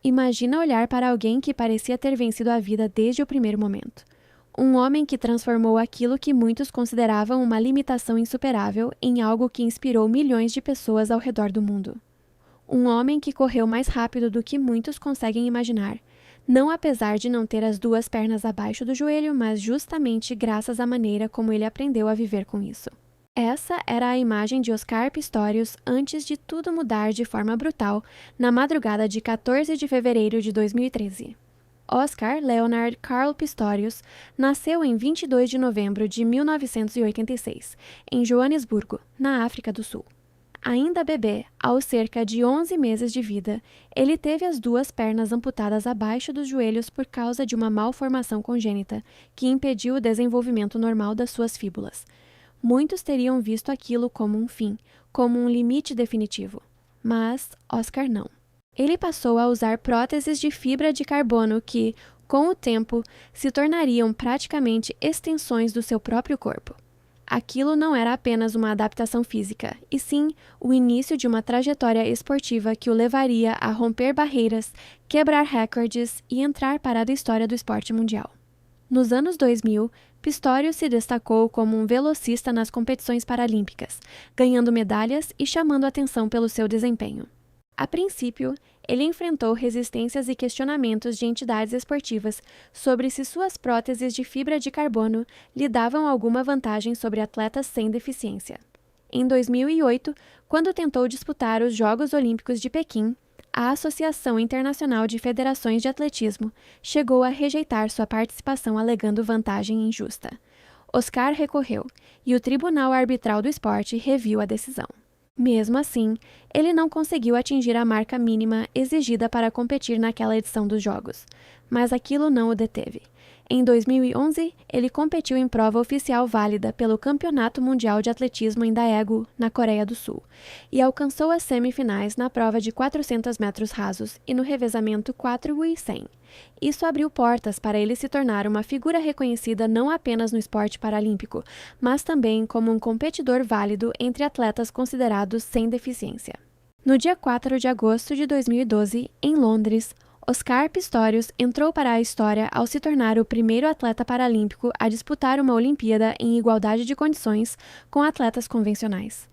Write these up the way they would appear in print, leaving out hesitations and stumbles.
Imagina olhar para alguém que parecia ter vencido a vida desde o primeiro momento. Um homem que transformou aquilo que muitos consideravam uma limitação insuperável em algo que inspirou milhões de pessoas ao redor do mundo. Um homem que correu mais rápido do que muitos conseguem imaginar, não apesar de não ter as duas pernas abaixo do joelho, mas justamente graças à maneira como ele aprendeu a viver com isso. Essa era a imagem de Oscar Pistorius antes de tudo mudar de forma brutal na madrugada de 14 de fevereiro de 2013. Oscar Leonard Carl Pistorius nasceu em 22 de novembro de 1986, em Joanesburgo, na África do Sul. Ainda bebê, aos cerca de 11 meses de vida, ele teve as duas pernas amputadas abaixo dos joelhos por causa de uma malformação congênita que impediu o desenvolvimento normal das suas fíbulas. Muitos teriam visto aquilo como um fim, como um limite definitivo. Mas Oscar não. Ele passou a usar próteses de fibra de carbono que, com o tempo, se tornariam praticamente extensões do seu próprio corpo. Aquilo não era apenas uma adaptação física, e sim o início de uma trajetória esportiva que o levaria a romper barreiras, quebrar recordes e entrar para a história do esporte mundial. Nos anos 2000, Pistorius se destacou como um velocista nas competições paralímpicas, ganhando medalhas e chamando atenção pelo seu desempenho. A princípio, ele enfrentou resistências e questionamentos de entidades esportivas sobre se suas próteses de fibra de carbono lhe davam alguma vantagem sobre atletas sem deficiência. Em 2008, quando tentou disputar os Jogos Olímpicos de Pequim, a Associação Internacional de Federações de Atletismo chegou a rejeitar sua participação alegando vantagem injusta. Oscar recorreu, e o Tribunal Arbitral do Esporte reviu a decisão. Mesmo assim, ele não conseguiu atingir a marca mínima exigida para competir naquela edição dos Jogos, mas aquilo não o deteve. Em 2011, ele competiu em prova oficial válida pelo Campeonato Mundial de Atletismo em Daegu, na Coreia do Sul, e alcançou as semifinais na prova de 400 metros rasos e no revezamento 4 e 100. Isso abriu portas para ele se tornar uma figura reconhecida não apenas no esporte paralímpico, mas também como um competidor válido entre atletas considerados sem deficiência. No dia 4 de agosto de 2012, em Londres, Oscar Pistorius entrou para a história ao se tornar o primeiro atleta paralímpico a disputar uma Olimpíada em igualdade de condições com atletas convencionais.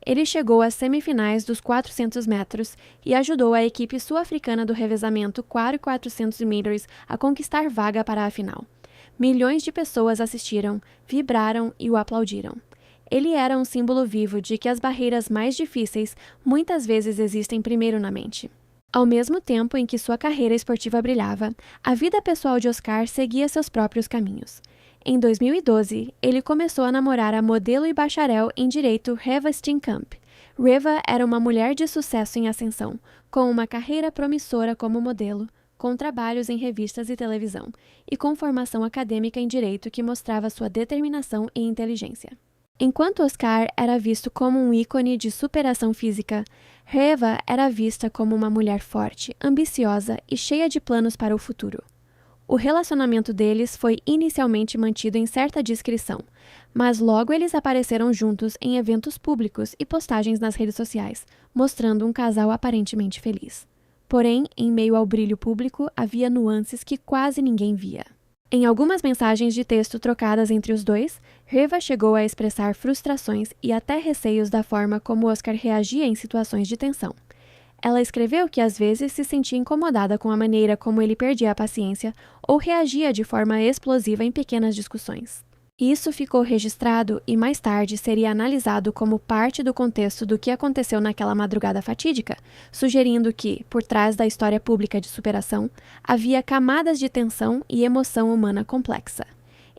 Ele chegou às semifinais dos 400 metros e ajudou a equipe sul-africana do revezamento 4x400 metros a conquistar vaga para a final. Milhões de pessoas assistiram, vibraram e o aplaudiram. Ele era um símbolo vivo de que as barreiras mais difíceis muitas vezes existem primeiro na mente. Ao mesmo tempo em que sua carreira esportiva brilhava, a vida pessoal de Oscar seguia seus próprios caminhos. Em 2012, ele começou a namorar a modelo e bacharel em direito Reva Steenkamp. Reva era uma mulher de sucesso em ascensão, com uma carreira promissora como modelo, com trabalhos em revistas e televisão, e com formação acadêmica em direito que mostrava sua determinação e inteligência. Enquanto Oscar era visto como um ícone de superação física, Reva era vista como uma mulher forte, ambiciosa e cheia de planos para o futuro. O relacionamento deles foi inicialmente mantido em certa discrição, mas logo eles apareceram juntos em eventos públicos e postagens nas redes sociais, mostrando um casal aparentemente feliz. Porém, em meio ao brilho público, havia nuances que quase ninguém via. Em algumas mensagens de texto trocadas entre os dois, Reva chegou a expressar frustrações e até receios da forma como Oscar reagia em situações de tensão. Ela escreveu que às vezes se sentia incomodada com a maneira como ele perdia a paciência ou reagia de forma explosiva em pequenas discussões. Isso ficou registrado e mais tarde seria analisado como parte do contexto do que aconteceu naquela madrugada fatídica, sugerindo que, por trás da história pública de superação, havia camadas de tensão e emoção humana complexa.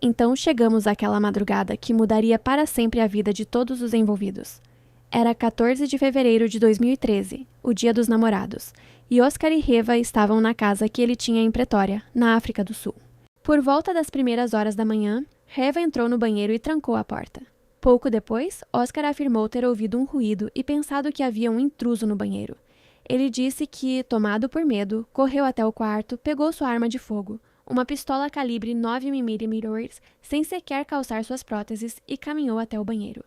Então chegamos àquela madrugada que mudaria para sempre a vida de todos os envolvidos. Era 14 de fevereiro de 2013, o Dia dos Namorados, e Oscar e Reva estavam na casa que ele tinha em Pretória, na África do Sul. Por volta das primeiras horas da manhã, Reva entrou no banheiro e trancou a porta. Pouco depois, Oscar afirmou ter ouvido um ruído e pensado que havia um intruso no banheiro. Ele disse que, tomado por medo, correu até o quarto, pegou sua arma de fogo, uma pistola calibre 9mm, sem sequer calçar suas próteses, e caminhou até o banheiro.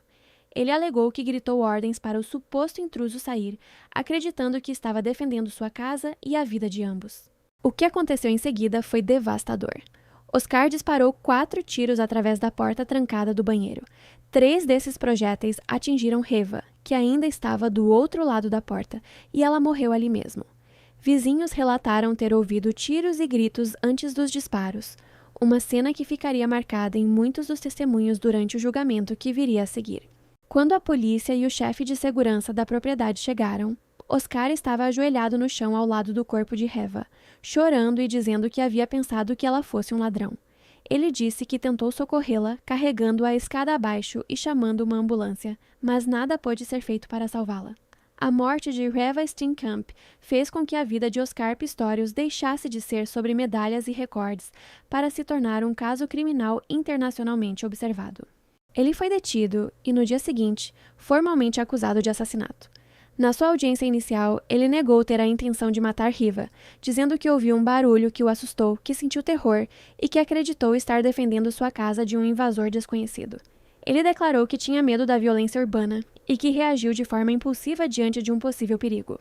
Ele alegou que gritou ordens para o suposto intruso sair, acreditando que estava defendendo sua casa e a vida de ambos. O que aconteceu em seguida foi devastador. Oscar disparou 4 tiros através da porta trancada do banheiro. 3 desses projéteis atingiram Reva, que ainda estava do outro lado da porta, e ela morreu ali mesmo. Vizinhos relataram ter ouvido tiros e gritos antes dos disparos, uma cena que ficaria marcada em muitos dos testemunhos durante o julgamento que viria a seguir. Quando a polícia e o chefe de segurança da propriedade chegaram, Oscar estava ajoelhado no chão ao lado do corpo de Reva, chorando e dizendo que havia pensado que ela fosse um ladrão. Ele disse que tentou socorrê-la, carregando-a escada abaixo e chamando uma ambulância, mas nada pôde ser feito para salvá-la. A morte de Reva Steenkamp fez com que a vida de Oscar Pistorius deixasse de ser sobre medalhas e recordes para se tornar um caso criminal internacionalmente observado. Ele foi detido e, no dia seguinte, formalmente acusado de assassinato. Na sua audiência inicial, ele negou ter a intenção de matar Riva, dizendo que ouviu um barulho que o assustou, que sentiu terror e que acreditou estar defendendo sua casa de um invasor desconhecido. Ele declarou que tinha medo da violência urbana e que reagiu de forma impulsiva diante de um possível perigo.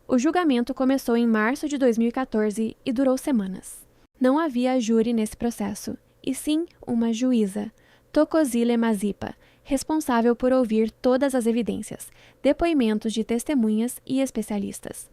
O julgamento começou em março de 2014 e durou semanas. Não havia júri nesse processo, e sim uma juíza, Thokozile Mazipa, responsável por ouvir todas as evidências, depoimentos de testemunhas e especialistas.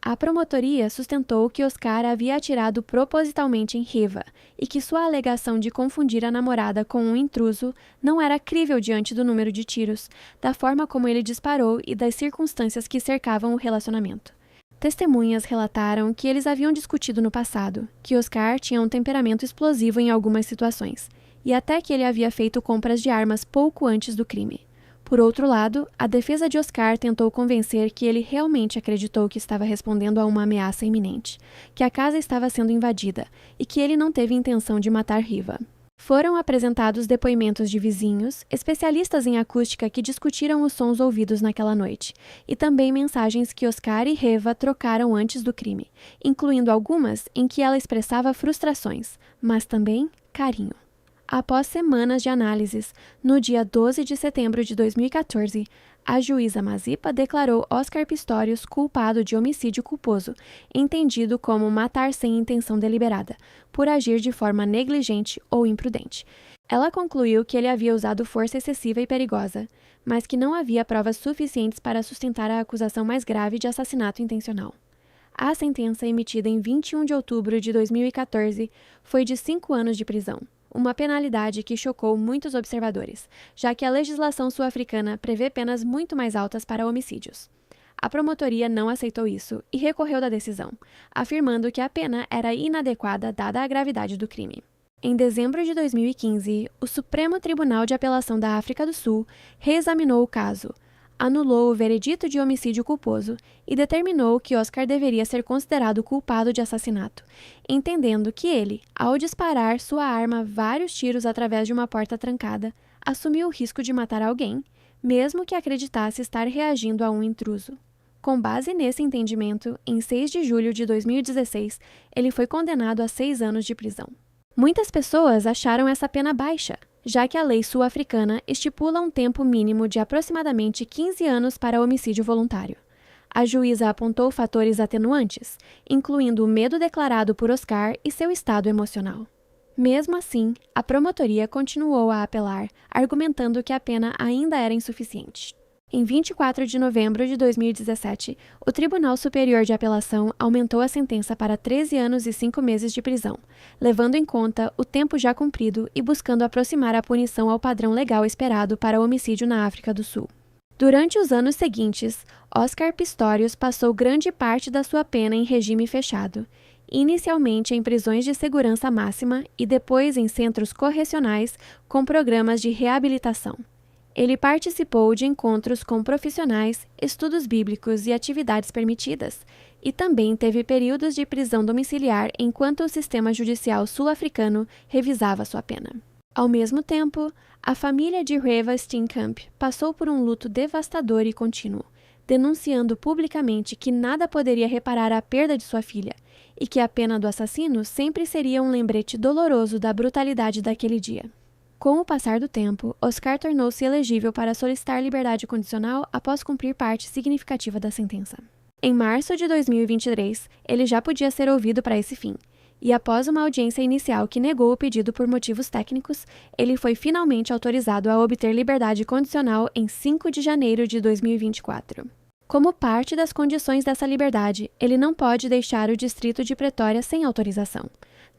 A promotoria sustentou que Oscar havia atirado propositalmente em Riva e que sua alegação de confundir a namorada com um intruso não era crível diante do número de tiros, da forma como ele disparou e das circunstâncias que cercavam o relacionamento. Testemunhas relataram que eles haviam discutido no passado, que Oscar tinha um temperamento explosivo em algumas situações, e até que ele havia feito compras de armas pouco antes do crime. Por outro lado, a defesa de Oscar tentou convencer que ele realmente acreditou que estava respondendo a uma ameaça iminente, que a casa estava sendo invadida e que ele não teve intenção de matar Riva. Foram apresentados depoimentos de vizinhos, especialistas em acústica que discutiram os sons ouvidos naquela noite, e também mensagens que Oscar e Reva trocaram antes do crime, incluindo algumas em que ela expressava frustrações, mas também carinho. Após semanas de análises, no dia 12 de setembro de 2014, a juíza Mazipa declarou Oscar Pistorius culpado de homicídio culposo, entendido como matar sem intenção deliberada, por agir de forma negligente ou imprudente. Ela concluiu que ele havia usado força excessiva e perigosa, mas que não havia provas suficientes para sustentar a acusação mais grave de assassinato intencional. A sentença, emitida em 21 de outubro de 2014, foi de 5 anos de prisão. Uma penalidade que chocou muitos observadores, já que a legislação sul-africana prevê penas muito mais altas para homicídios. A promotoria não aceitou isso e recorreu da decisão, afirmando que a pena era inadequada dada a gravidade do crime. Em dezembro de 2015, o Supremo Tribunal de Apelação da África do Sul reexaminou o caso, anulou o veredito de homicídio culposo e determinou que Oscar deveria ser considerado culpado de assassinato, entendendo que ele, ao disparar sua arma vários tiros através de uma porta trancada, assumiu o risco de matar alguém, mesmo que acreditasse estar reagindo a um intruso. Com base nesse entendimento, em 6 de julho de 2016, ele foi condenado a 6 anos de prisão. Muitas pessoas acharam essa pena baixa, já que a lei sul-africana estipula um tempo mínimo de aproximadamente 15 anos para homicídio voluntário. A juíza apontou fatores atenuantes, incluindo o medo declarado por Oscar e seu estado emocional. Mesmo assim, a promotoria continuou a apelar, argumentando que a pena ainda era insuficiente. Em 24 de novembro de 2017, o Tribunal Superior de Apelação aumentou a sentença para 13 anos e 5 meses de prisão, levando em conta o tempo já cumprido e buscando aproximar a punição ao padrão legal esperado para homicídio na África do Sul. Durante os anos seguintes, Oscar Pistorius passou grande parte da sua pena em regime fechado, inicialmente em prisões de segurança máxima e depois em centros correcionais com programas de reabilitação. Ele participou de encontros com profissionais, estudos bíblicos e atividades permitidas, e também teve períodos de prisão domiciliar enquanto o sistema judicial sul-africano revisava sua pena. Ao mesmo tempo, a família de Reva Steenkamp passou por um luto devastador e contínuo, denunciando publicamente que nada poderia reparar a perda de sua filha, e que a pena do assassino sempre seria um lembrete doloroso da brutalidade daquele dia. Com o passar do tempo, Oscar tornou-se elegível para solicitar liberdade condicional após cumprir parte significativa da sentença. Em março de 2023, ele já podia ser ouvido para esse fim, e após uma audiência inicial que negou o pedido por motivos técnicos, ele foi finalmente autorizado a obter liberdade condicional em 5 de janeiro de 2024. Como parte das condições dessa liberdade, ele não pode deixar o distrito de Pretória sem autorização,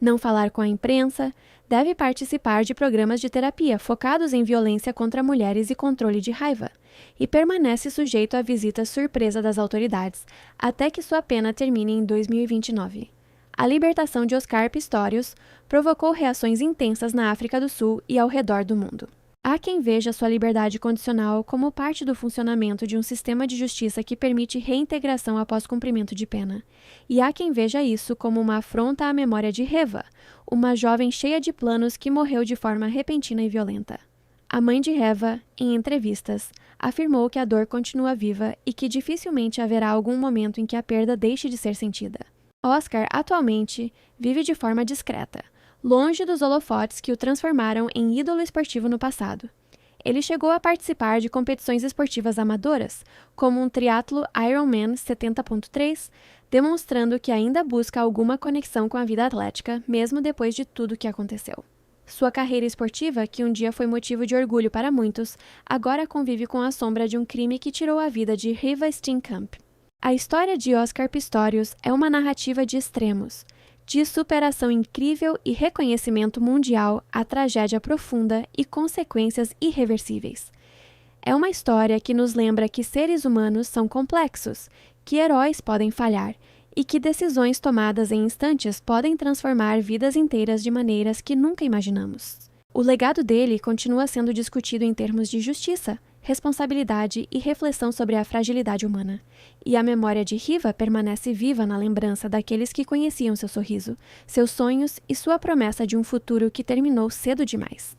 não falar com a imprensa, deve participar de programas de terapia focados em violência contra mulheres e controle de raiva, e permanece sujeito à visita surpresa das autoridades, até que sua pena termine em 2029. A libertação de Oscar Pistorius provocou reações intensas na África do Sul e ao redor do mundo. Há quem veja sua liberdade condicional como parte do funcionamento de um sistema de justiça que permite reintegração após cumprimento de pena, e há quem veja isso como uma afronta à memória de Reva, uma jovem cheia de planos que morreu de forma repentina e violenta. A mãe de Reva, em entrevistas, afirmou que a dor continua viva e que dificilmente haverá algum momento em que a perda deixe de ser sentida. Oscar, atualmente, vive de forma discreta, longe dos holofotes que o transformaram em ídolo esportivo no passado. Ele chegou a participar de competições esportivas amadoras, como um triatlo Ironman 70.3, demonstrando que ainda busca alguma conexão com a vida atlética, mesmo depois de tudo que aconteceu. Sua carreira esportiva, que um dia foi motivo de orgulho para muitos, agora convive com a sombra de um crime que tirou a vida de Reeva Steenkamp. A história de Oscar Pistorius é uma narrativa de extremos, de superação incrível e reconhecimento mundial à tragédia profunda e consequências irreversíveis. É uma história que nos lembra que seres humanos são complexos, que heróis podem falhar e que decisões tomadas em instantes podem transformar vidas inteiras de maneiras que nunca imaginamos. O legado dele continua sendo discutido em termos de justiça, responsabilidade e reflexão sobre a fragilidade humana. E a memória de Reeva permanece viva na lembrança daqueles que conheciam seu sorriso, seus sonhos e sua promessa de um futuro que terminou cedo demais.